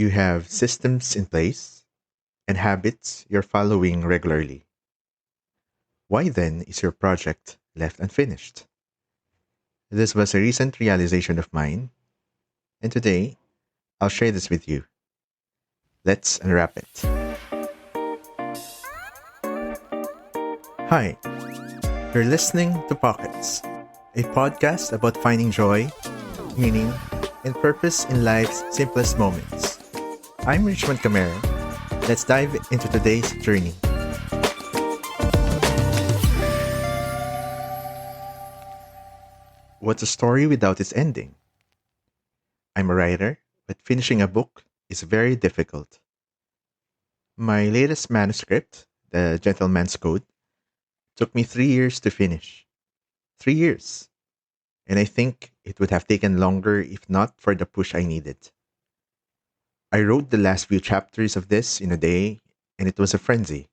You have systems in place and habits you're following regularly. Why then is your project left unfinished? This was a recent realization of mine, and today I'll share this with you. Let's unwrap it. Hi, you're listening to Pockets, a podcast about finding joy, meaning, and purpose in life's simplest moments. I'm Richmond Camara. Let's dive into today's journey. What's a story without its ending? I'm a writer, but finishing a book is very difficult. My latest manuscript, The Gentleman's Code, took me 3 years to finish. 3 years. And I think it would have taken longer if not for the push I needed. I wrote the last few chapters of this in a day, and it was a frenzy.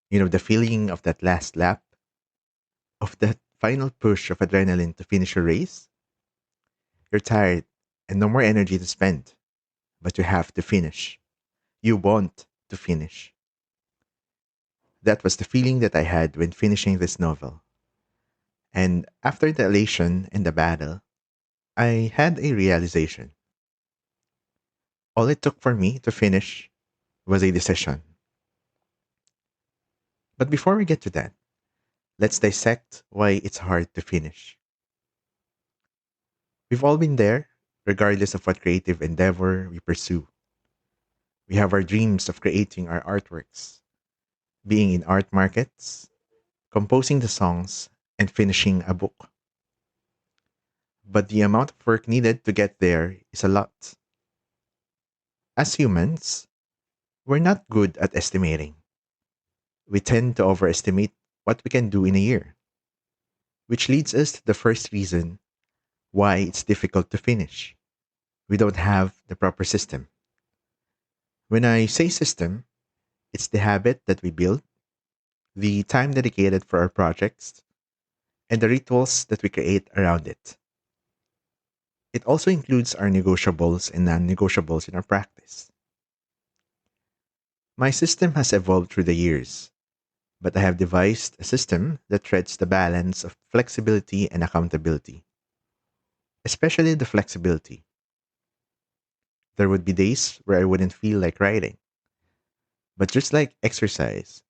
You know, the feeling of that last lap, of that final push of adrenaline to finish a race. You're tired and no more energy to spend, but you have to finish. You want to finish. That was the feeling that I had when finishing this novel. And after the elation and the battle, I had a realization. All it took for me to finish was a decision. But before we get to that, let's dissect why it's hard to finish. We've all been there, regardless of what creative endeavor we pursue. We have our dreams of creating our artworks, being in art markets, composing the songs, and finishing a book. But the amount of work needed to get there is a lot. As humans, we're not good at estimating. We tend to overestimate what we can do in a year, which leads us to the first reason why it's difficult to finish. We don't have the proper system. When I say system, it's the habit that we build, the time dedicated for our projects, and the rituals that we create around it. It also includes our negotiables and non negotiables in our practice. My system has evolved through the years, but I have devised a system that treads the balance of flexibility and accountability, especially the flexibility. There would be days where I wouldn't feel like writing, but just like exercise,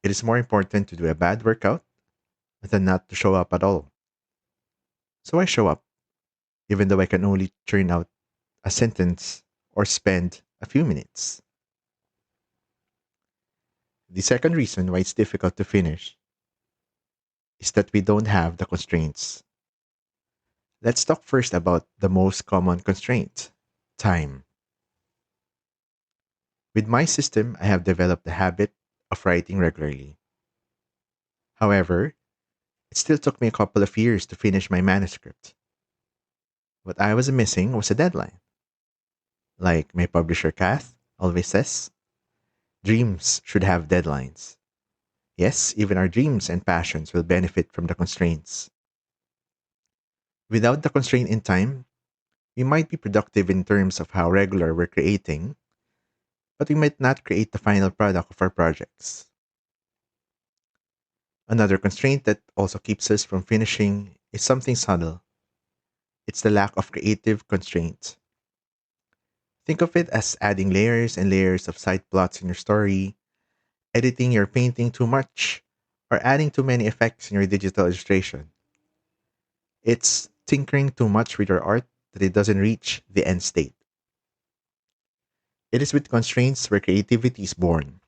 it is more important to do a bad workout than not to show up at all. So I show up, even though I can only churn out a sentence or spend a few minutes. The second reason why it's difficult to finish is that we don't have the constraints. Let's talk first about the most common constraint: time. With my system, I have developed the habit of writing regularly. However, it still took me a couple of years to finish my manuscript. What I was missing was a deadline. Like my publisher Kath always says, dreams should have deadlines. Yes, even our dreams and passions will benefit from the constraints. Without the constraint in time, we might be productive in terms of how regular we're creating, but we might not create the final product of our projects. Another constraint that also keeps us from finishing is something subtle. It's the lack of creative constraint. Think of it as adding layers and layers of side plots in your story, editing your painting too much, or adding too many effects in your digital illustration. It's tinkering too much with your art that it doesn't reach the end state. It is with constraints where creativity is born.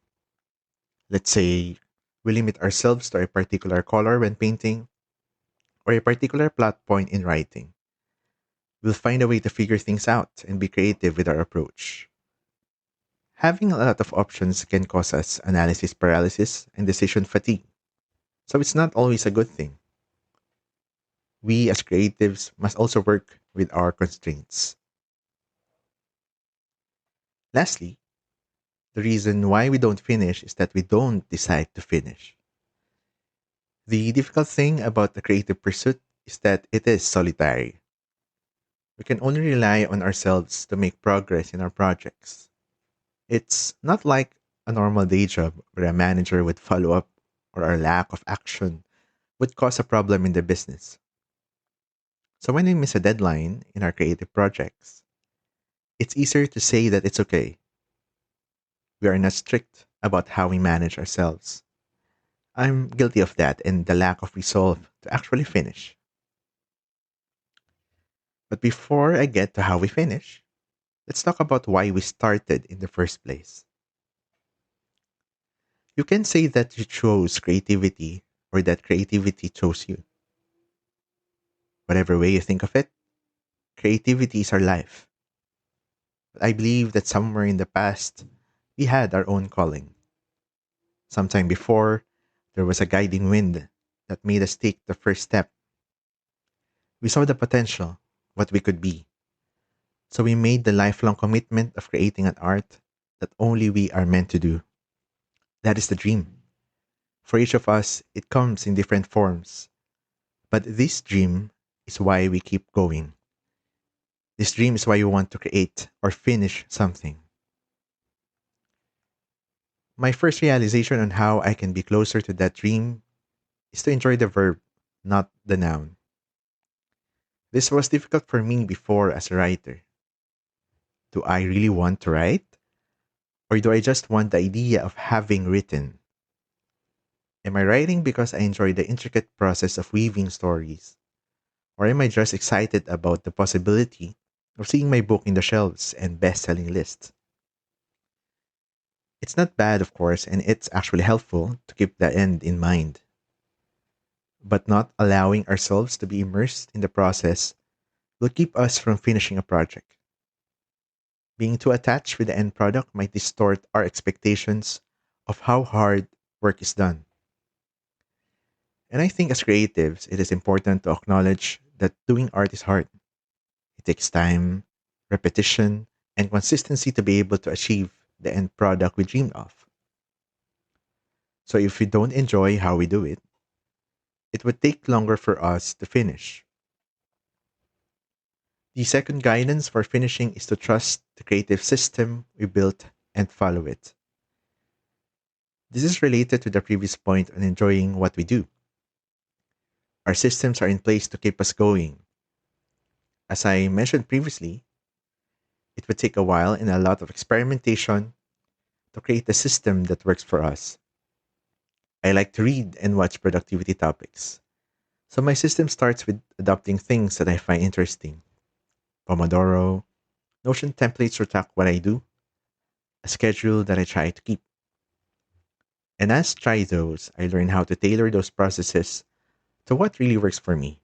Let's say we limit ourselves to a particular color when painting or a particular plot point in writing. We'll find a way to figure things out and be creative with our approach. Having a lot of options can cause us analysis paralysis and decision fatigue, so it's not always a good thing. We as creatives must also work with our constraints. Lastly, the reason why we don't finish is that we don't decide to finish. The difficult thing about the creative pursuit is that it is solitary. We can only rely on ourselves to make progress in our projects. It's not like a normal day job where a manager would follow up or our lack of action would cause a problem in the business. So when we miss a deadline in our creative projects, it's easier to say that it's okay. We are not strict about how we manage ourselves. I'm guilty of that and the lack of resolve to actually finish. But before I get to how we finish, let's talk about why we started in the first place. You can say that you chose creativity or that creativity chose you. Whatever way you think of it, creativity is our life. But I believe that somewhere in the past, we had our own calling. Sometime before, there was a guiding wind that made us take the first step. We saw the potential, what we could be. So we made the lifelong commitment of creating an art that only we are meant to do. That is the dream. For each of us, it comes in different forms. But this dream is why we keep going. This dream is why we want to create or finish something. My first realization on how I can be closer to that dream is to enjoy the verb, not the noun. This was difficult for me before as a writer. Do I really want to write? Or do I just want the idea of having written? Am I writing because I enjoy the intricate process of weaving stories? Or am I just excited about the possibility of seeing my book in the shelves and best selling lists? It's not bad, of course, and it's actually helpful to keep the end in mind. But not allowing ourselves to be immersed in the process will keep us from finishing a project. Being too attached with the end product might distort our expectations of how hard work is done. And I think as creatives, it is important to acknowledge that doing art is hard. It takes time, repetition, and consistency to be able to achieve the end product we dreamed of. So if we don't enjoy how we do it, it would take longer for us to finish. The second guidance for finishing is to trust the creative system we built and follow it. This is related to the previous point on enjoying what we do. Our systems are in place to keep us going. As I mentioned previously, it would take a while and a lot of experimentation to create a system that works for us. I like to read and watch productivity topics. So my system starts with adopting things that I find interesting. Pomodoro, Notion templates to track what I do, a schedule that I try to keep. And as I try those, I learn how to tailor those processes to what really works for me.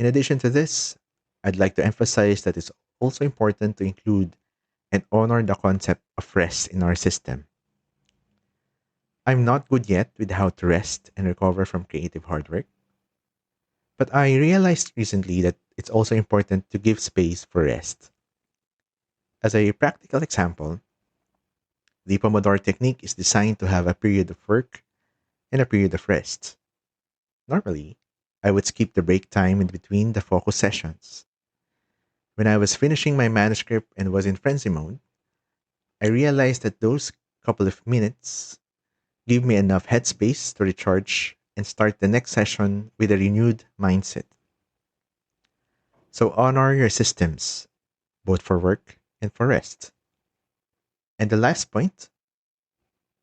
In addition to this, I'd like to emphasize that it's also important to include and honor the concept of rest in our system. I'm not good yet with how to rest and recover from creative hard work, but I realized recently that it's also important to give space for rest. As a practical example, the Pomodoro technique is designed to have a period of work and a period of rest. Normally, I would skip the break time in between the focus sessions. When I was finishing my manuscript and was in frenzy mode, I realized that those couple of minutes give me enough headspace to recharge and start the next session with a renewed mindset. So honor your systems, both for work and for rest. And the last point,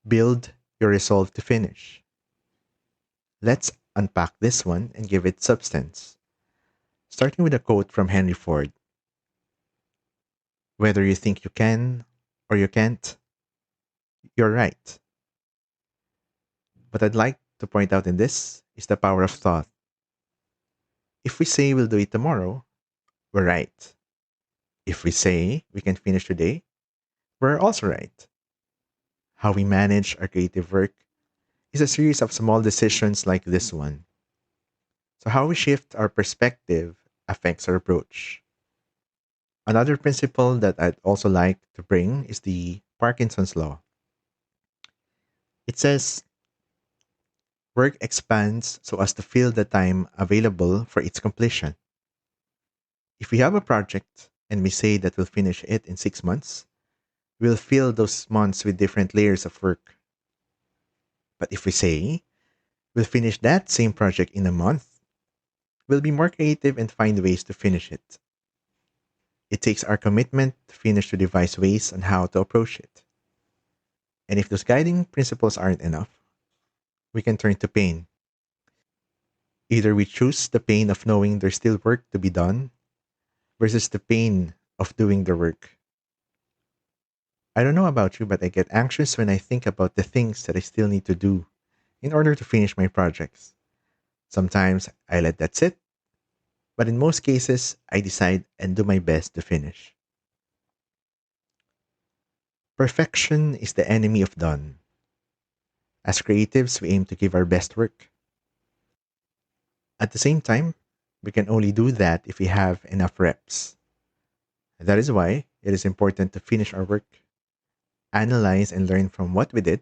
build your resolve to finish. Let's unpack this one and give it substance. Starting with a quote from Henry Ford: whether you think you can or you can't, you're right. What I'd like to point out in this is the power of thought. If we say we'll do it tomorrow, we're right. If we say we can finish today, we're also right. How we manage our creative work is a series of small decisions like this one. So, how we shift our perspective affects our approach. Another principle that I'd also like to bring is the Parkinson's law. It says work expands so as to fill the time available for its completion. If we have a project and we say that we'll finish it in 6 months, we'll fill those months with different layers of work. But if we say we'll finish that same project in a month, we'll be more creative and find ways to finish it. It takes our commitment to finish to devise ways on how to approach it. And if those guiding principles aren't enough, we can turn to pain. Either we choose the pain of knowing there's still work to be done versus the pain of doing the work. I don't know about you, but I get anxious when I think about the things that I still need to do in order to finish my projects. Sometimes I let that sit, but in most cases, I decide and do my best to finish. Perfection is the enemy of done. As creatives, we aim to give our best work. At the same time, we can only do that if we have enough reps. That is why it is important to finish our work, analyze and learn from what we did,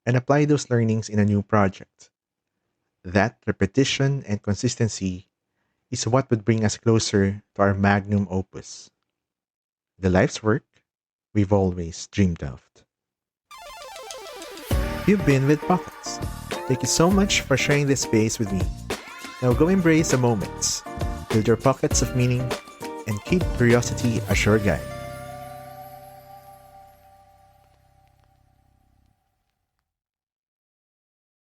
and apply those learnings in a new project. That repetition and consistency is what would bring us closer to our magnum opus, the life's work we've always dreamed of. You've been with Pockets. Thank you so much for sharing this space with me. Now go embrace the moments, build your pockets of meaning, and keep curiosity as your guide.